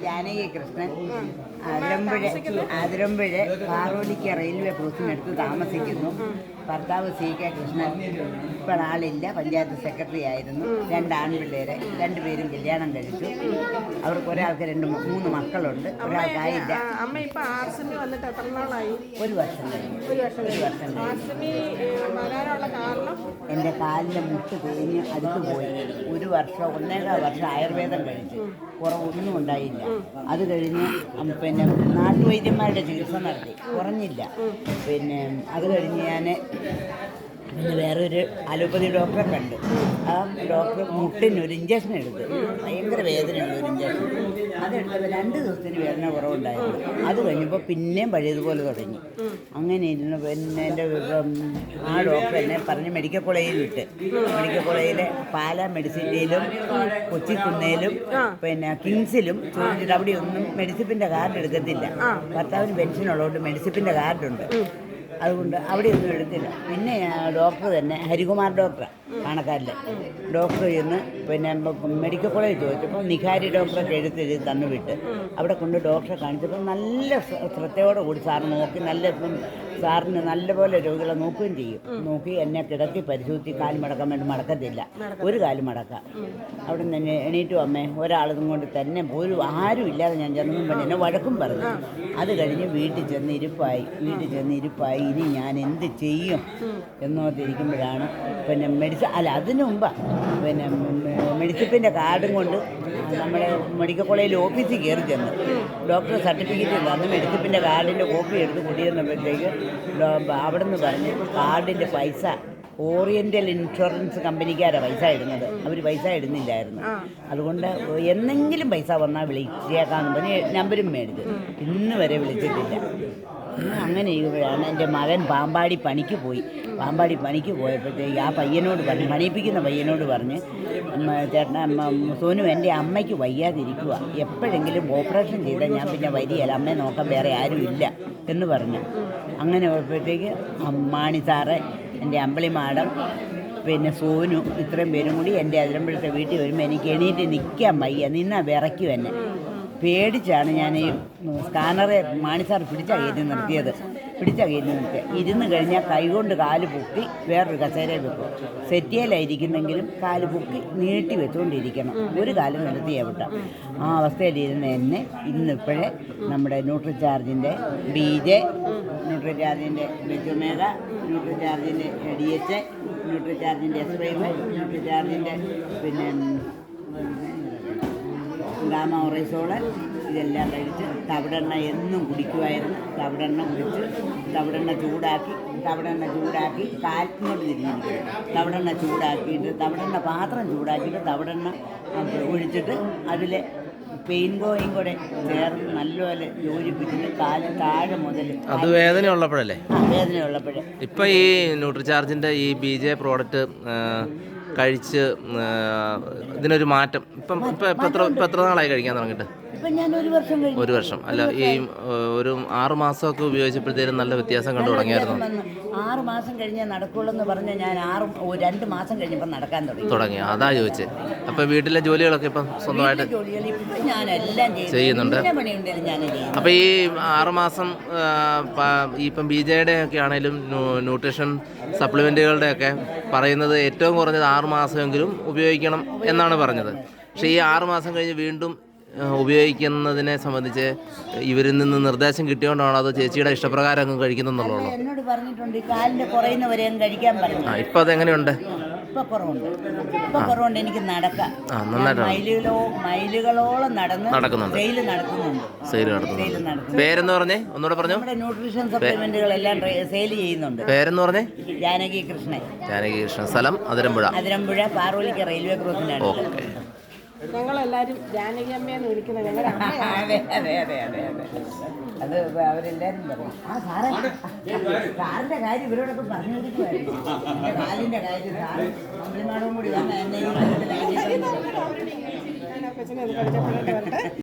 Janaki Krishnan. Athirampuzha പാറോലിക്ക railway ക്രോസിനടുത്ത് താമസിക്കുന്നു. ഭർത്താവ് CK Krishnan. ഇപ്പോൾ ആളില്ല, പഞ്ചായത്ത് സെക്രട്ടറി ആയിരുന്നു. 2 ആൺപിള്ളേരെ, 2 പേരും കല്യാണം കഴിച്ചു. അവർക്ക് ഒരാൾക്ക് 3 മക്കളുണ്ട്, ഒരാൾക്കായില്ല. ഒരു വർഷം എൻ്റെ കാലിൻ്റെ മുട്ട് തേഞ്ഞ് അടുത്ത് പോയി. 1 വർഷം 1.25 വർഷം ആയുർവേദം കഴിച്ചു, കുറവൊന്നും ഉണ്ടായില്ല. അത് കഴിഞ്ഞ് പിന്നെ നാട്ടുവൈദ്യന്മാരുടെ ചികിത്സ നടത്തി, കുറഞ്ഞില്ല. പിന്നെ അത് കഴിഞ്ഞ് ഞാൻ പിന്നെ വേറൊരു അലോപ്പതി ഡോക്ടറെ കണ്ടു. ആ ഡോക്ടർ മുട്ടിനൊരു ഇഞ്ചക്ഷൻ എടുത്തു. ഭയങ്കര വേദനയുള്ള ഒരു ഇഞ്ചക്ഷൻ. അതെടുത്തപ്പോൾ 2 ദിവസത്തിന് വേദന കുറവുണ്ടായിരുന്നു. അത് കഴിഞ്ഞപ്പോൾ പിന്നെയും പഴയതുപോലെ തുടങ്ങി. അങ്ങനെ ഇരുന്ന് പിന്നെ എൻ്റെ ആ ഡോക്ടർ എന്നെ പറഞ്ഞ് മെഡിക്കൽ കോളേജിൽ വിട്ട്. മെഡിക്കൽ കോളേജിലെ പാലാ മെഡിസിറ്റിയിലും കൊച്ചിക്കുന്നേലും പിന്നെ കിങ്സിലും ചോദിച്ചിട്ട് അവിടെയൊന്നും മെഡിസിപ്പിൻ്റെ കാർഡ് എടുക്കത്തില്ല. ഭർത്താവിന് പെൻഷനുള്ളതുകൊണ്ട് മെഡിസിപ്പിൻ്റെ കാർഡുണ്ട്, അതുകൊണ്ട് അവിടെയൊന്നും എടുത്തില്ല. പിന്നെ ഡോക്ടർ തന്നെ ഹരികുമാർ ഡോക്ടർ പാണക്കാരിലെ ഡോക്ടർ ചെന്ന് പിന്നെ മെഡിക്കൽ കോളേജ് ചോദിച്ചപ്പോൾ നിഖാരി ഡോക്ടറെ എഴുതി തന്നു വിട്ട് അവിടെ കൊണ്ട് ഡോക്ടറെ കാണിച്ചപ്പോൾ നല്ല ശ്രദ്ധയോടെ കൂടി സാർ നോക്കി, സാറിന് നല്ലപോലെ രോഗികളെ നോക്കുകയും ചെയ്യും. നോക്കി എന്നെ കിടത്തി പരിശോധിച്ച് കാല് മടക്കാൻ വേണ്ടി മടക്കത്തില്ല, ഒരു കാല് മടക്കാം. അവിടെ നിന്ന് എണീറ്റും അമ്മേ ഒരാളും കൊണ്ട് തന്നെ ആരും ഇല്ലാതെ ഞാൻ ചെന്നും പറഞ്ഞ് എന്നെ വഴക്കും പറഞ്ഞു. അത് കഴിഞ്ഞ് വീട്ടിൽ ചെന്ന് ഇരിപ്പായി. ഇനി ഞാൻ എന്ത് ചെയ്യും എന്നോർത്തിരിക്കുമ്പോഴാണ് പിന്നെ അതിനു മുമ്പ് പിന്നെ മെഡിസിപ്പിൻ്റെ കാർഡും കൊണ്ട് നമ്മുടെ മെഡിക്കൽ കോളേജിൽ ഓഫീസിൽ കയറി ചെന്ന് ഡോക്ടർ സർട്ടിഫിക്കറ്റ് തന്ന് മെഡിസിപ്പിൻ്റെ കാർഡിൻ്റെ കോപ്പി എടുത്ത് കൊണ്ടുവന്നപ്പോഴത്തേക്ക് അവിടെ നിന്ന് പറഞ്ഞ് കാർഡിൻ്റെ പൈസ ഓറിയൻ്റൽ ഇൻഷുറൻസ് കമ്പനിക്കാരാണ് പൈസ ഇടുന്നത്, അവർ പൈസ ഇടുന്നില്ലായിരുന്നു. അതുകൊണ്ട് എന്നെങ്കിലും പൈസ വന്നാൽ വിളിച്ചേക്കാമെന്ന് പറഞ്ഞ് നമ്പരും മേടിച്ചു. ഇന്ന് വരെ വിളിച്ചിട്ടില്ല. അങ്ങനെ ഇരിക്കുമ്പോഴാണ് എൻ്റെ മകൻ പാമ്പാടി പണിക്ക് പോയപ്പോഴത്തേക്ക് ആ പയ്യനോട് പറഞ്ഞു, പണിയിപ്പിക്കുന്ന പയ്യനോട് പറഞ്ഞ് ചേട്ടൻ സോനു എൻ്റെ അമ്മയ്ക്ക് വയ്യാതിരിക്കുക, എപ്പോഴെങ്കിലും ഓപ്പറേഷൻ ചെയ്താൽ ഞാൻ പിന്നെ വരികയില്ല, അമ്മയെ നോക്കാൻ വേറെ ആരും ഇല്ല എന്ന് പറഞ്ഞു. അങ്ങനെ പോയപ്പോഴത്തേക്ക് മാണി സാറ്, എൻ്റെ അമ്പിളി മാഡം, പിന്നെ സോനു, ഇത്രയും പേരും കൂടി എൻ്റെ അതിരമ്പഴത്തെ വീട്ടിൽ വരുമ്പോൾ എനിക്ക് എണീറ്റ് നിൽക്കാൻ വയ്യ, നിന്നാൽ വിറയ്ക്കും എന്നെ. പേടിച്ചാണ് ഞാൻ ഈ സ്കാനറെ മാണിസാർ പിടിച്ചാൽ കയറ്റി നിർത്തിയത്. ഇരുന്ന് കഴിഞ്ഞാൽ കൈകൊണ്ട് കാല് പൊക്കി വേറൊരു കസേരയിൽ വെക്കും. സെറ്റിയിലായിരിക്കുന്നെങ്കിലും കാല് പൊക്കി നീട്ടി വെച്ചുകൊണ്ടിരിക്കണം, ഒരു കാലം നിർത്തിയാൽ വിട്ടാം. ആ അവസ്ഥയിലിരുന്ന എന്നെ ഇന്നിപ്പോഴേ നമ്മുടെ ന്യൂട്രിചാർജിൻ്റെ BJ, ന്യൂട്രിചാർജിൻ്റെ ബെജുമേഗ, ന്യൂട്രിചാർജിൻ്റെ DH, ന്യൂട്രിചാർജിൻ്റെ S5, ന്യൂട്രിചാർജിൻ്റെ പിന്നെ ഗാമ ഒറൈസോള് ഇതെല്ലാം കഴിച്ച് തവിടെണ്ണ എന്നും കുടിക്കുമായിരുന്നു. തവിടെണ്ണ കുടിച്ച് തവിടെണ്ണ ചൂടാക്കി കാൽക്കിനോട് തിരിഞ്ഞിരിക്കും. തവിടെണ്ണ ചൂടാക്കിയിട്ട് തവിടെണ്ണ പാത്രം ചൂടാക്കിയിട്ട് തവിടെണ്ണ ഒഴിച്ചിട്ട് അതിൽ പെയിൻകോയും കൂടെ ചേർന്ന് നല്ലപോലെ യോജിപ്പിച്ചിട്ട് കാല് താഴെ മുതൽ. അത് വേദനയുള്ളപ്പോഴല്ലേ? വേദനയുള്ളപ്പോഴേ. ഇപ്പം ഈ ന്യൂട്രിചാർജിൻ്റെ ഈ BJ പ്രോഡക്റ്റ് കഴിച്ച് ഇതിനൊരു മാറ്റം ഇപ്പം എത്ര നാളായി കഴിക്കാൻ തുടങ്ങിയിട്ട്? ഒരു വർഷം അല്ല, ഈ ഒരു 6 മാസമൊക്കെ ഉപയോഗിച്ചപ്പോഴത്തേനും നല്ല വ്യത്യാസം കണ്ടു തുടങ്ങിയായിരുന്നു. 6 മാസം കഴിഞ്ഞേ നടക്കുള്ളൂ എന്ന് പറഞ്ഞാൽ ഞാൻ 2 മാസം കഴിഞ്ഞപ്പോൾ നടക്കാൻ തുടങ്ങി. അതാ ചോദിച്ചത്. അപ്പം വീട്ടിലെ ജോലികളൊക്കെ ഇപ്പം സ്വന്തമായിട്ട് ചെയ്യുന്നുണ്ട്. അപ്പം ഈ 6 മാസം ഇപ്പം BJയുടെ ഒക്കെ ആണെങ്കിലും ന്യൂട്രീഷൻ സപ്ലിമെൻറ്റുകളുടെ ഒക്കെ പറയുന്നത് ഏറ്റവും കുറഞ്ഞത് 6 മാസമെങ്കിലും ഉപയോഗിക്കണം എന്നാണ് പറഞ്ഞത്. പക്ഷേ ഈ 6 മാസം കഴിഞ്ഞ് വീണ്ടും ഉപയോഗിക്കുന്നതിനെ സംബന്ധിച്ച് ഇവരിൽ നിന്ന് നിർദ്ദേശം കിട്ടിയോണ്ടാണോ അതോ ചേച്ചിയുടെ ഇഷ്ടപ്രകാരം അങ്ങ് കഴിക്കുന്നുള്ളൂ? എന്നോട് പറഞ്ഞിട്ടുണ്ട് കാലിന്റെ കുറയുന്നവരെ കഴിക്കാൻ പറഞ്ഞു. ഇപ്പൊ അതെങ്ങനെയുണ്ട്? ഇപ്പൊ കുറവുണ്ട്. എനിക്ക് നടക്കാം. മൈലുകളോളം നടക്കുന്നുണ്ട്. പേരെന്ന് പറഞ്ഞേ ഒന്നുകൂടെ പറഞ്ഞു. നമ്മുടെ ന്യൂട്രീഷൻ സപ്ലിമെന്റുകളെല്ലാം സെയിൽ ചെയ്യുന്നുണ്ട്. പേരെന്ന് പറഞ്ഞേ? ജാനകി കൃഷ്ണൻ. സ്ഥലം അതിരമ്പുഴ പാറോലിക്ക റെയിൽവേ ക്രോസിനാണ്. ഓക്കെ. ഞങ്ങളെല്ലാവരും ജാനകി അമ്മയെന്ന് വിളിക്കുന്നത് ഞങ്ങളുടെ അതെ. അത് അവരെല്ലാവരും പറയും. സാറിന്റെ കാര്യം ഇവരോടൊക്കെ പറഞ്ഞു കൊടുക്കുമായിരുന്നു. കാലിന്റെ കാര്യം സാറ് തമിഴ്നാടും കൂടി വന്ന എന്നെ